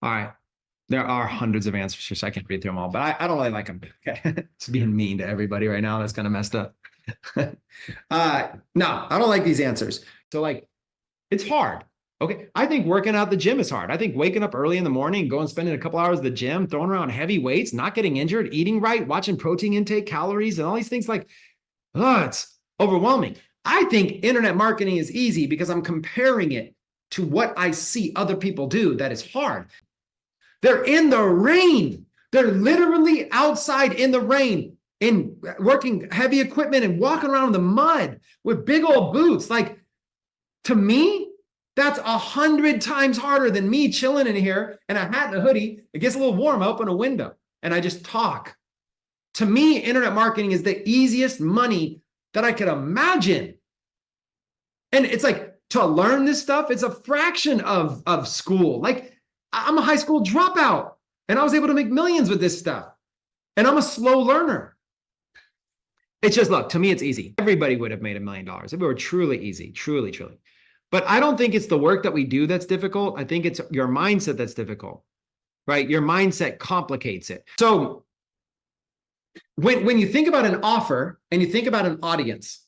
All right. There are hundreds of answers here, so I can't read through them all, but I don't really like them. Okay. It's being mean to everybody right now. That's kind of messed up. No, I don't like these answers. So like, it's hard. Okay. I think working out the gym is hard. I think waking up early in the morning, going spending a couple hours at the gym, throwing around heavy weights, not getting injured, eating right, watching protein intake, calories, and all these things like, oh, it's overwhelming. I think internet marketing is easy because I'm comparing it to what I see other people do that is hard. They're in the rain. They're literally outside in the rain, in working heavy equipment and walking around in the mud with big old boots. Like, to me, that's 100 times harder than me chilling in here in a hat and a hoodie. It gets a little warm, I open a window and I just talk. To me, internet marketing is the easiest money that I could imagine. And it's like, to learn this stuff, it's a fraction of school. Like, I'm a high school dropout and I was able to make millions with this stuff. And I'm a slow learner. It's just, look, to me, it's easy. Everybody would have made $1 million if it were truly easy, truly, truly. But I don't think it's the work that we do that's difficult. I think it's your mindset that's difficult, right? Your mindset complicates it. So when you think about an offer and you think about an audience,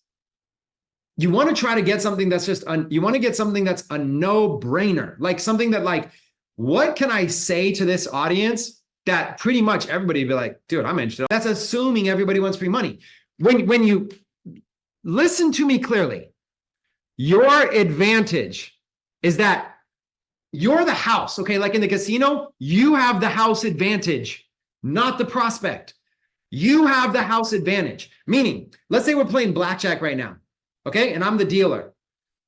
you want to try to get something that's just, you want to get something that's a no-brainer, like something that like, what can I say to this audience that pretty much everybody would be like, dude, I'm interested. That's assuming everybody wants free money. When you listen to me clearly, your advantage is that you're the house, okay? Like in the casino, you have the house advantage, not the prospect. You have the house advantage, meaning, let's say we're playing blackjack right now, okay? And I'm the dealer.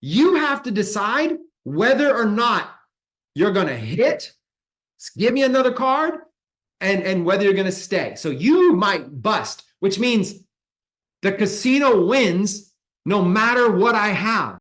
You have to decide whether or not you're going to hit, give me another card, and whether you're going to stay. So you might bust, which means the casino wins no matter what I have.